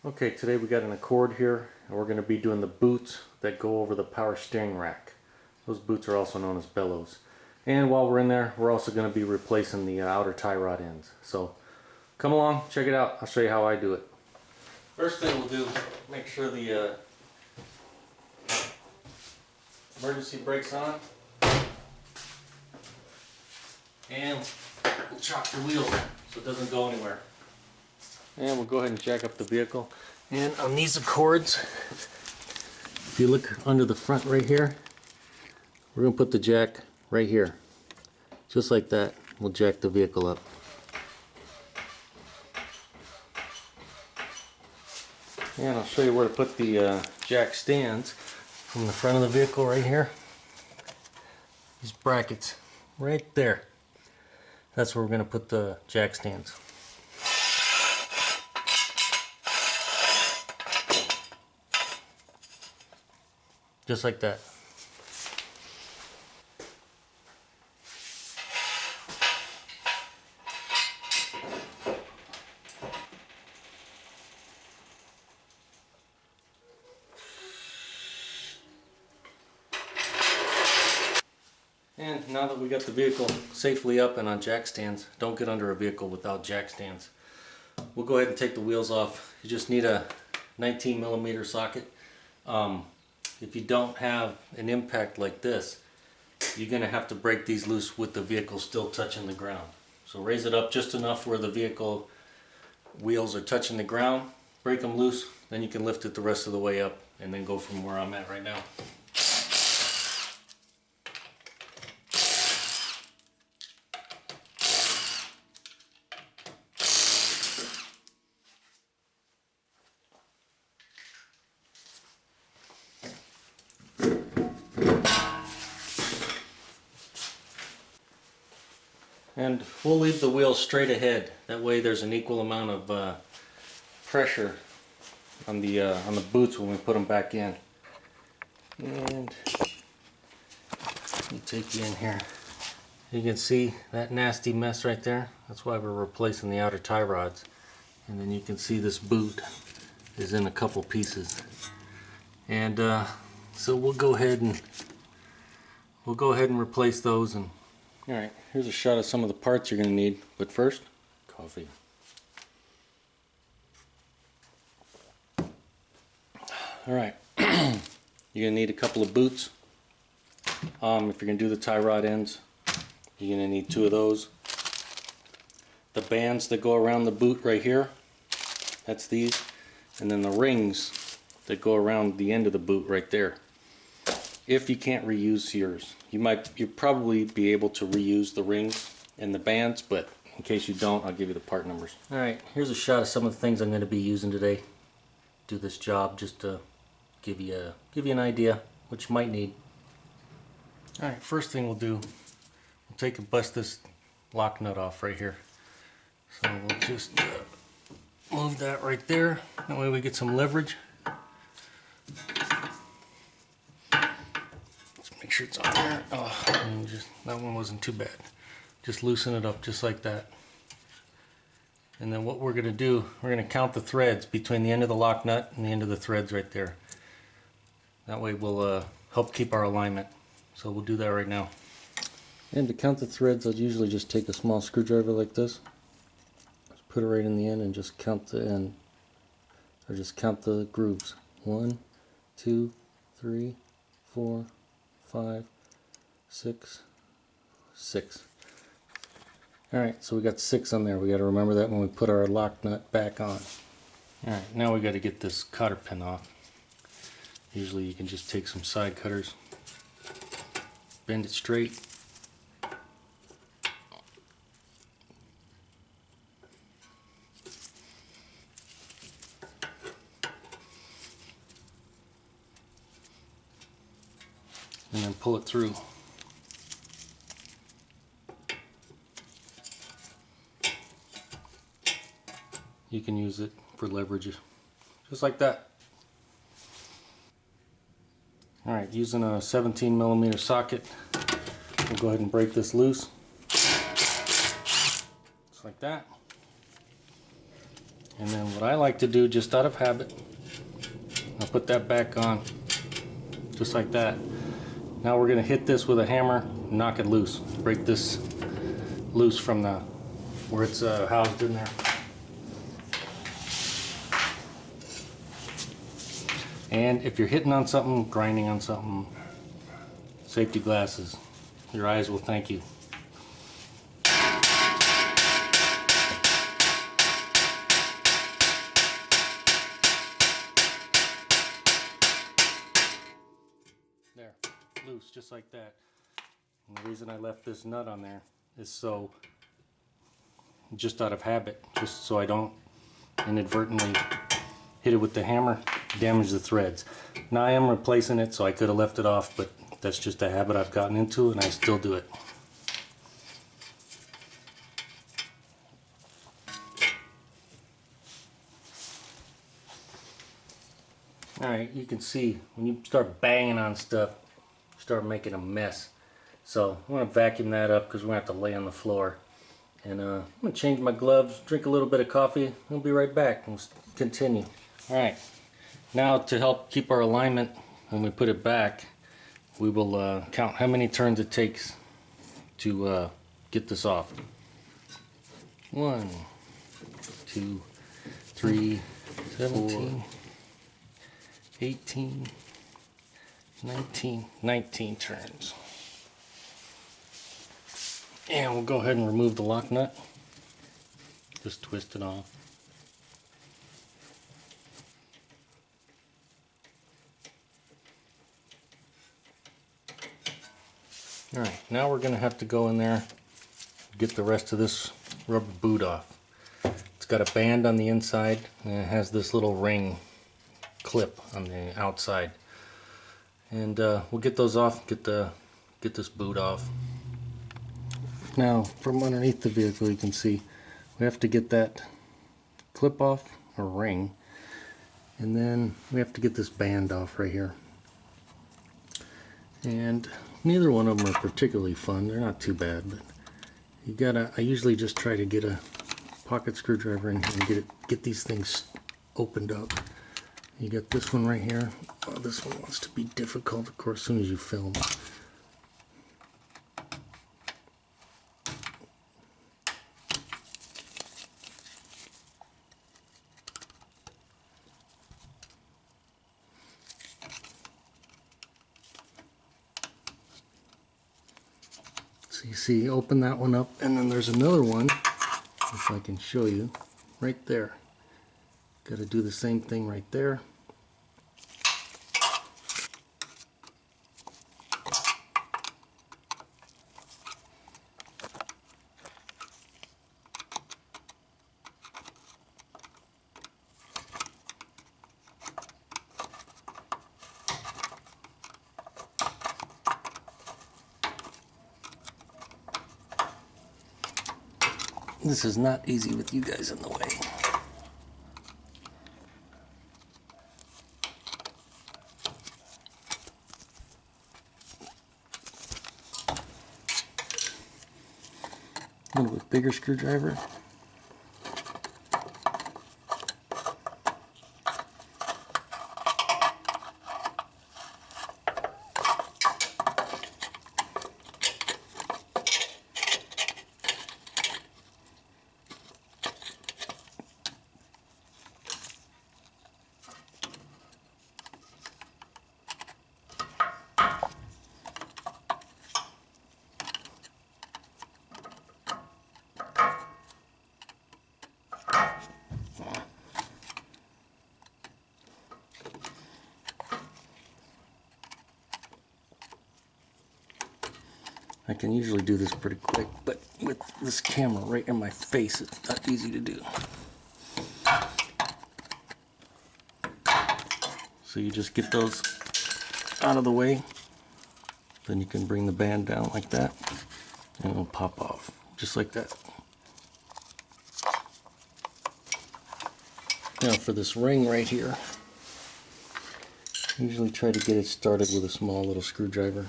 Okay, today we got an Accord here, and we're going to be doing the boots that go over the power steering rack. Those boots are also known as bellows. And while we're in there, we're also going to be replacing the outer tie rod ends. So come along, check it out. I'll show you how I do it. First thing we'll do, make sure the emergency brake's on. And we'll chock the wheel so it doesn't go anywhere. And we'll go ahead and jack up the vehicle. And on these Accords, if you look under the front right here, we're going to put the jack right here. Just like that, we'll jack the vehicle up. And I'll show you where to put the jack stands from the front of the vehicle right here. These brackets right there. That's where we're going to put the jack stands. Just like that. And now that we got the vehicle safely up and on jack stands, don't get under a vehicle without jack stands. We'll go ahead and take the wheels off. You just need a 19mm socket. If you don't have an impact like this, you're going to have to break these loose with the vehicle still touching the ground. So raise it up just enough where the vehicle wheels are touching the ground, break them loose, then you can lift it the rest of the way up and then go from where I'm at right now. And we'll leave the wheel straight ahead. That way there's an equal amount of pressure on the boots when we put them back in. And let me take you in here. You can see that nasty mess right there. That's why we're replacing the outer tie rods. And then you can see this boot is in a couple pieces. And so we'll go ahead and replace those. And alright, here's a shot of some of the parts you're going to need, but first, coffee. Alright, you're going to need a couple of boots. If you're going to do the tie rod ends, you're going to need 2 of those. The bands that go around the boot right here, that's these. And then the rings that go around the end of the boot right there. If you can't reuse yours, you'd probably be able to reuse the rings and the bands, but in case you don't, I'll give you the part numbers. Alright, here's a shot of some of the things I'm going to be using today. Do this job just to give you an idea what you might need. Alright, first thing we'll do, we'll take and bust this lock nut off right here. So we'll just move that right there, that way we get some leverage. Make sure it's on there. Oh, that one wasn't too bad. Just loosen it up just like that. And then what we're going to do, we're going to count the threads between the end of the lock nut and the end of the threads right there. That way we'll help keep our alignment. So we'll do that right now. And to count the threads, I'll usually just take a small screwdriver like this. Just put it right in the end and just count the end. Or just count the grooves. 1, 2, 3, 4, 5, 6, 6. Alright, so we got 6 on there. We got to remember that when we put our lock nut back on. Alright, now we got to get this cotter pin off. Usually you can just take some side cutters, bend it straight, and then pull it through. You can use it for leverage, just like that. Alright, using a 17mm socket, we'll go ahead and break this loose. Just like that. And then what I like to do, just out of habit, I'll put that back on, just like that. Now we're going to hit this with a hammer, knock it loose, break this loose from the where it's housed in there. And if you're hitting on something, grinding on something, safety glasses. Your eyes will thank you. There, loose, just like that. And the reason I left this nut on there is so, just out of habit, just so I don't inadvertently hit it with the hammer, damage the threads. Now I am replacing it, so I could have left it off, but that's just a habit I've gotten into and I still do it. Alright, you can see when you start banging on stuff, you start making a mess. So I'm going to vacuum that up because we're going to have to lay on the floor. And I'm going to change my gloves, drink a little bit of coffee, we'll be right back and we'll continue. Alright, now to help keep our alignment when we put it back, we will count how many turns it takes to get this off. 1, 2, 3, 17, 18, 19 turns. And we'll go ahead and remove the lock nut. Just twist it off. Alright, now we're going to have to go in there and get the rest of this rubber boot off. It's got a band on the inside and it has this little ring clip on the outside. And we'll get those off, get this boot off. Now from underneath the vehicle you can see we have to get that clip off, or ring, and then we have to get this band off right here. And neither one of them are particularly fun, they're not too bad, but you gotta, I usually just try to get a pocket screwdriver in here and get these things opened up. You got this one right here. Oh, this one wants to be difficult, of course, as soon as you film. So you see, open that one up, and then there's another one, if I can show you, right there. Got to do the same thing right there. This is not easy with you guys in the way. A little bit bigger screwdriver. I can usually do this pretty quick, but with this camera right in my face, it's not easy to do. So you just get those out of the way, then you can bring the band down like that, and it'll pop off, just like that. Now for this ring right here, I usually try to get it started with a small little screwdriver.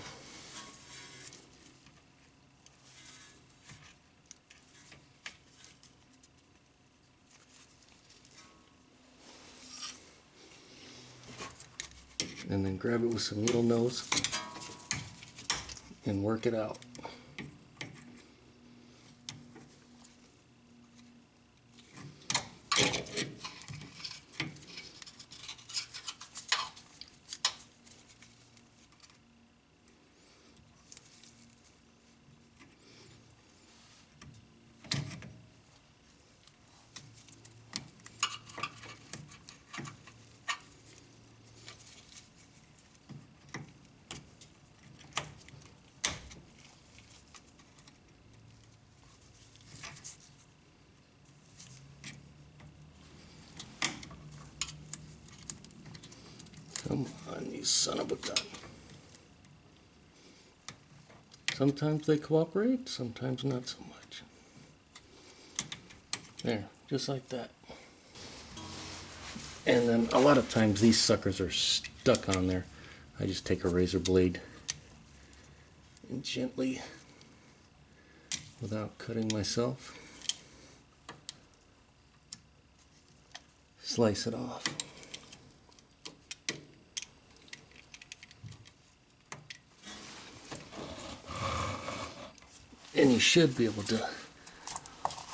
and then grab it with some needle nose and work it out. Come on, you son of a gun. Sometimes they cooperate, sometimes not so much. There, just like that. And then a lot of times these suckers are stuck on there. I just take a razor blade and gently, without cutting myself, slice it off. And you should be able to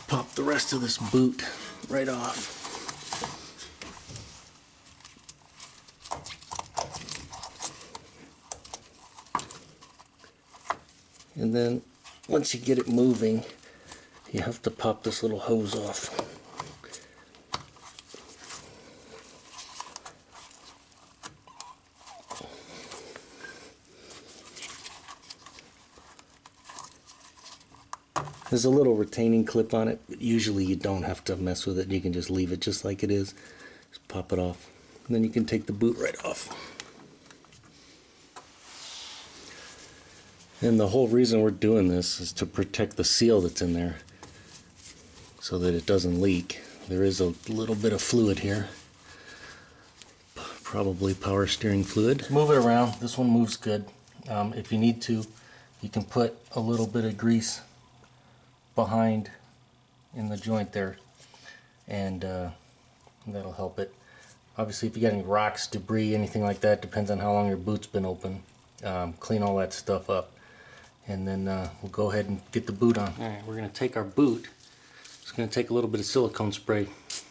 pop the rest of this boot right off. And then once you get it moving, you have to pop this little hose off. There's a little retaining clip on it, but usually you don't have to mess with it. You can just leave it just like it is. Just pop it off. And then you can take the boot right off. And the whole reason we're doing this is to protect the seal that's in there so that it doesn't leak. There is a little bit of fluid here. Probably power steering fluid. Move it around. This one moves good. If you need to, you can put a little bit of grease behind in the joint there, and that'll help it. Obviously, if you got any rocks, debris, anything like that, depends on how long your boot's been open. Clean all that stuff up, and then we'll go ahead and get the boot on. Alright, we're going to take our boot. It's going to take a little bit of silicone spray. It's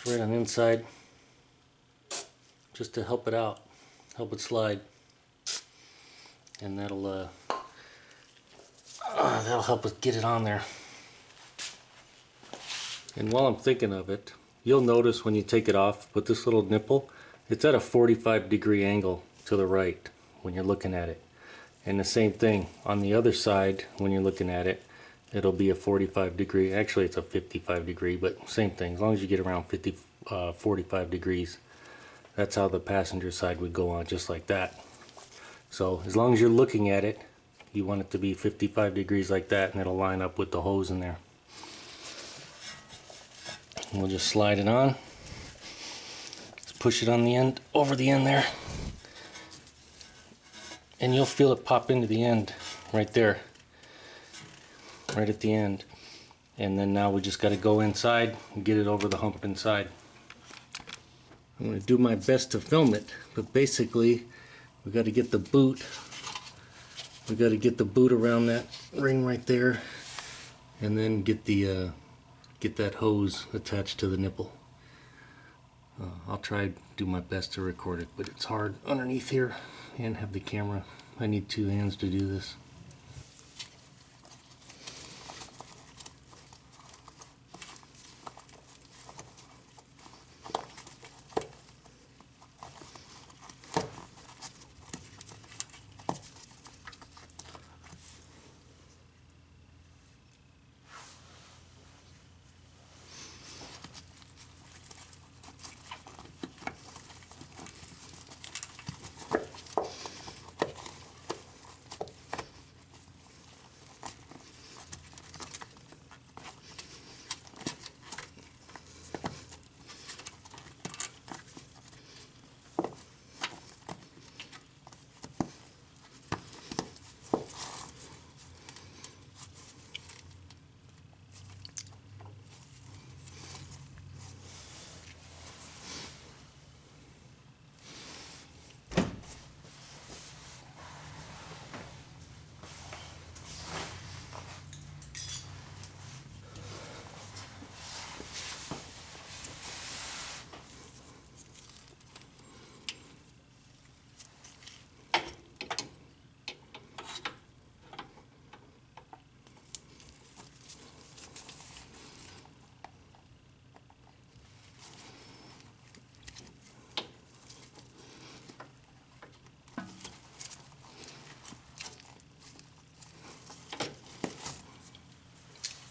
right on the inside, just to help it out, help it slide, and that'll help us get it on there. And while I'm thinking of it, you'll notice when you take it off with this little nipple, it's at a 45-degree angle to the right when you're looking at it. And the same thing on the other side, when you're looking at it, it'll be a 45-degree. Actually, it's a 55-degree, but same thing. As long as you get around 45 degrees, that's how the passenger side would go on, just like that. So as long as you're looking at it, you want it to be 55 degrees like that, and it'll line up with the hose in there. And we'll just slide it on. Just push it on the end, over the end there. And you'll feel it pop into the end right there. Right at the end. And then now we just got to go inside and get it over the hump inside. I'm going to do my best to film it, but basically we got to get the boot. We got to get the boot around that ring right there, and then get the get that hose attached to the nipple. I'll try to do my best to record it, but it's hard underneath here and have the camera. I need two hands to do this.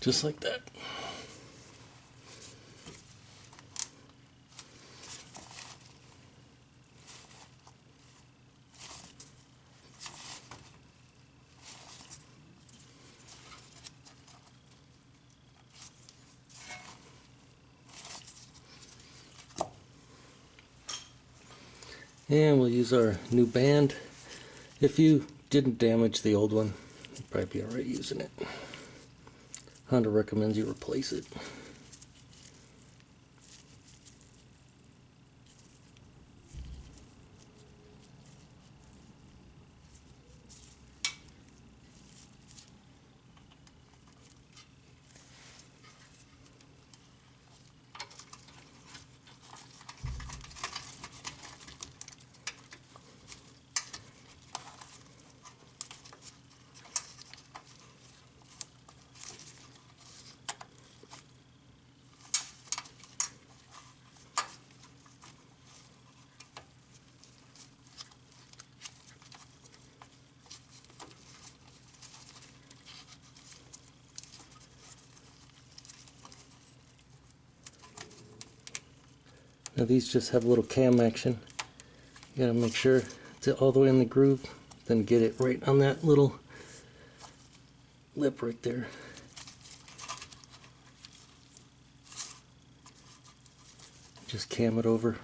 just like that. And we'll use our new band. If you didn't damage the old one, you'd probably be alright using it. Honda recommends you replace it. Now these just have a little cam action. You gotta make sure it's all the way in the groove, then get it right on that little lip right there. Just cam it over.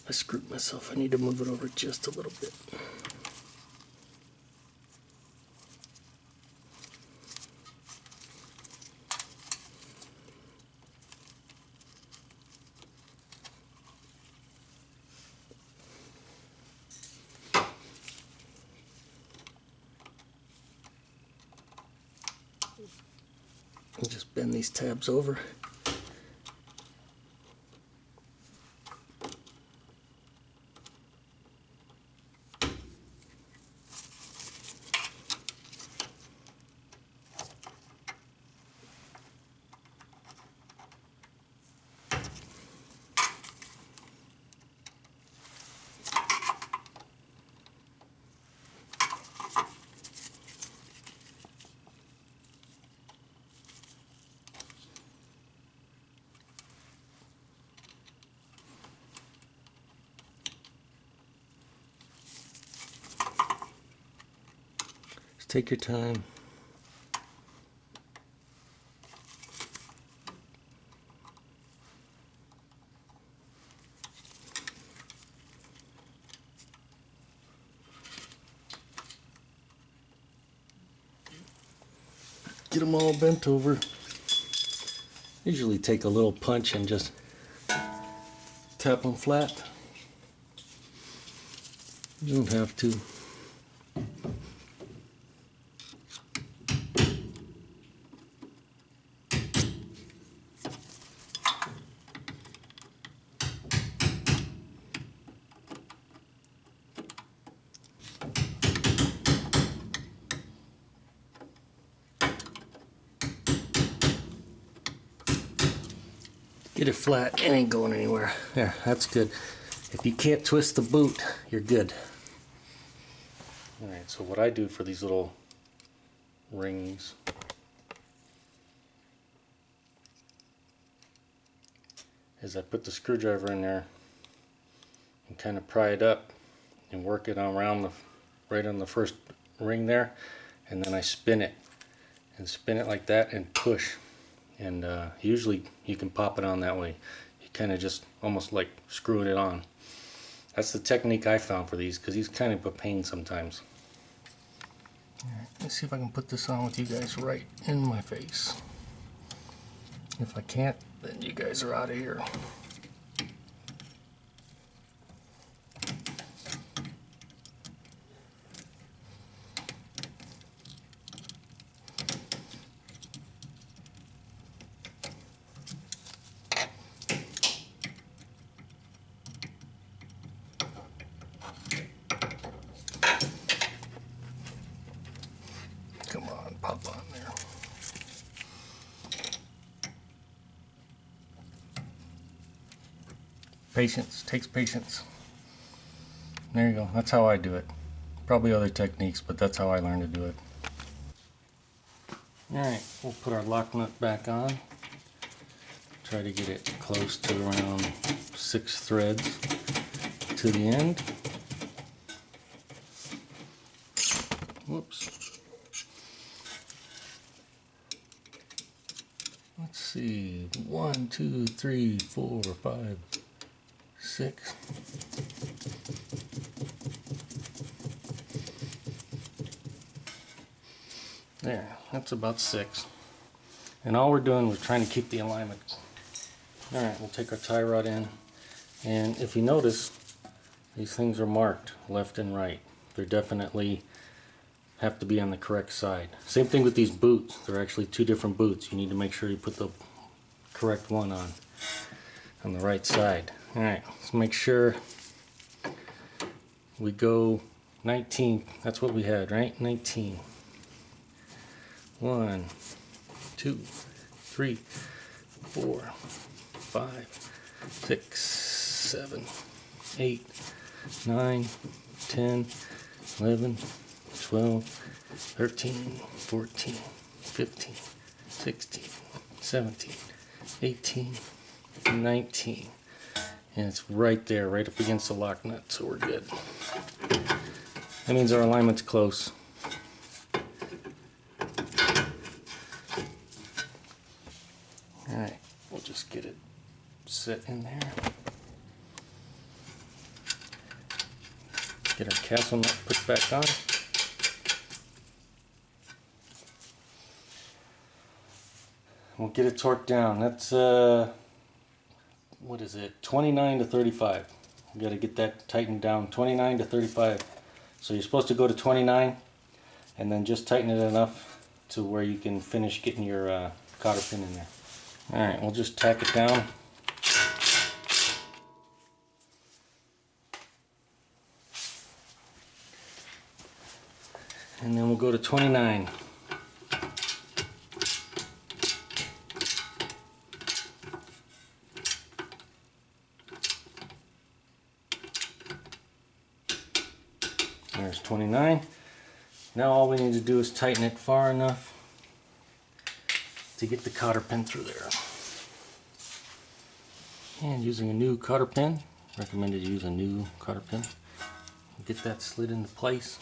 I screwed myself. I need to move it over just a little bit. And just bend these tabs over. Take your time. Get them all bent over. Usually take a little punch and just tap them flat. You don't have to. Get it flat, it ain't going anywhere. There, that's good. If you can't twist the boot, you're good. Alright, so what I do for these little rings is I put the screwdriver in there and kind of pry it up and work it around right on the first ring there, and then I spin it like that and push. And usually you can pop it on that way. You kind of just almost like screwing it on. That's the technique I found for these, because these kind of a pain sometimes. Alright, let's see if I can put this on with you guys right in my face. If I can't, then you guys are out of here. Patience, takes patience. There you go, that's how I do it. Probably other techniques, but that's how I learned to do it. Alright, we'll put our lock nut back on. Try to get it close to around 6 threads to the end. Whoops. Let's see, 1, 2, 3, 4, 5, 6. There, that's about 6. And all we're doing is trying to keep the alignment. Alright, we'll take our tie rod in, and if you notice, these things are marked left and right. They're definitely have to be on the correct side. Same thing with these boots. They're actually 2 different boots. You need to make sure you put the correct one on the right side. Alright, let's make sure we go 19. That's what we had, right? 19. 1, 2, 3, 4, 5, 6, 7, 8, 9, 10, 11, 12, 13, 14, 15, 16, 17, 18, 19. And it's right there, right up against the lock nut, so we're good. That means our alignment's close. Alright, we'll just get it set in there. Get our castle nut put back on. We'll get it torqued down. That's what is it? 29 to 35. You got to get that tightened down. 29 to 35. So you're supposed to go to 29 and then just tighten it enough to where you can finish getting your cotter pin in there. Alright, we'll just tack it down. And then we'll go to 29. There's 29. Now all we need to do is tighten it far enough to get the cotter pin through there. And using a new cotter pin, recommended to use a new cotter pin. Get that slid into place.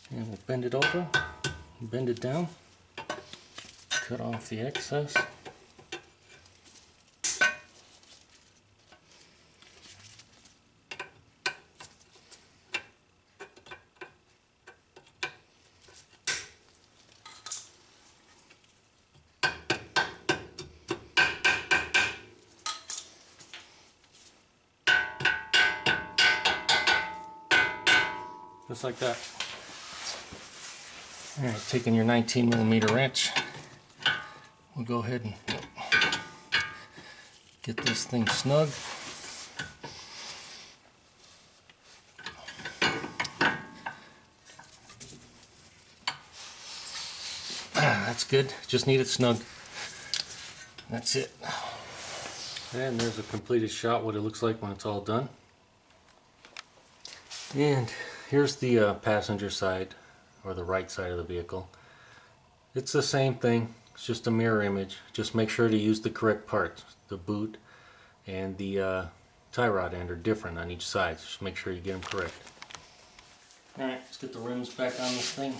And we'll bend it over, bend it down, cut off the excess. Just like that. Alright, taking your 19mm wrench, we'll go ahead and get this thing snug. That's good, just need it snug. That's it. And there's a completed shot, what it looks like when it's all done. And here's the passenger side, or the right side of the vehicle. It's the same thing, it's just a mirror image. Just make sure to use the correct parts. The boot and the tie rod end are different on each side, so just make sure you get them correct. Alright, let's get the rims back on this thing.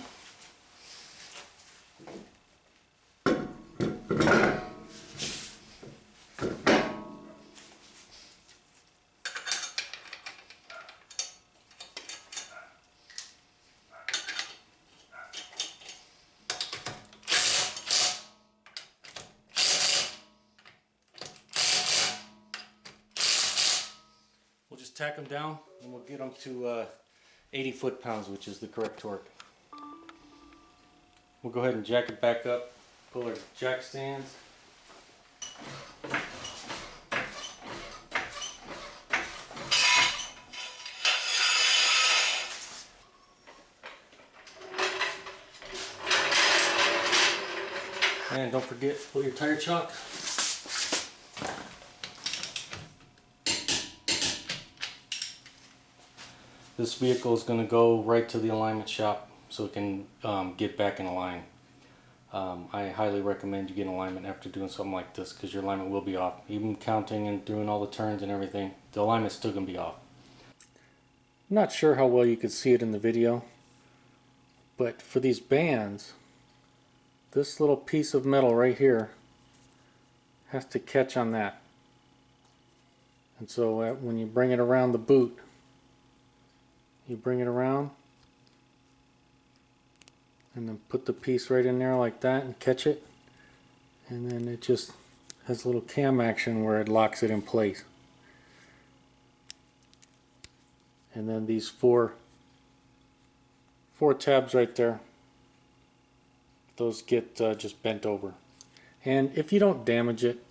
We'll just tack them down and we'll get them to 80 foot-pounds, which is the correct torque. We'll go ahead and jack it back up, pull our jack stands. And don't forget, put your tire chalk. This vehicle is going to go right to the alignment shop so it can get back in line. I highly recommend you get an alignment after doing something like this, because your alignment will be off. Even counting and doing all the turns and everything, the alignment's still going to be off. I'm not sure how well you could see it in the video, but for these bands, this little piece of metal right here has to catch on that. And so when you bring it around the boot, you bring it around and then put the piece right in there like that and catch it, and then it just has a little cam action where it locks it in place. And then these four tabs right there, those get just bent over. And if you don't damage it,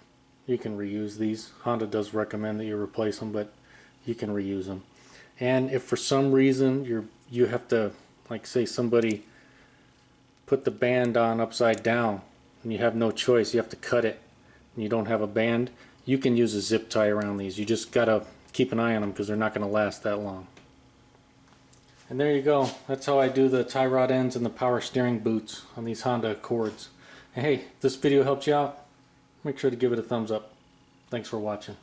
you can reuse these. Honda does recommend that you replace them, but you can reuse them. And if for some reason you have to, like say somebody put the band on upside down and you have no choice, you have to cut it and you don't have a band, you can use a zip tie around these. You just gotta keep an eye on them because they're not going to last that long. And there you go. That's how I do the tie rod ends and the power steering boots on these Honda Accords. And hey, if this video helped you out, make sure to give it a thumbs up. Thanks for watching.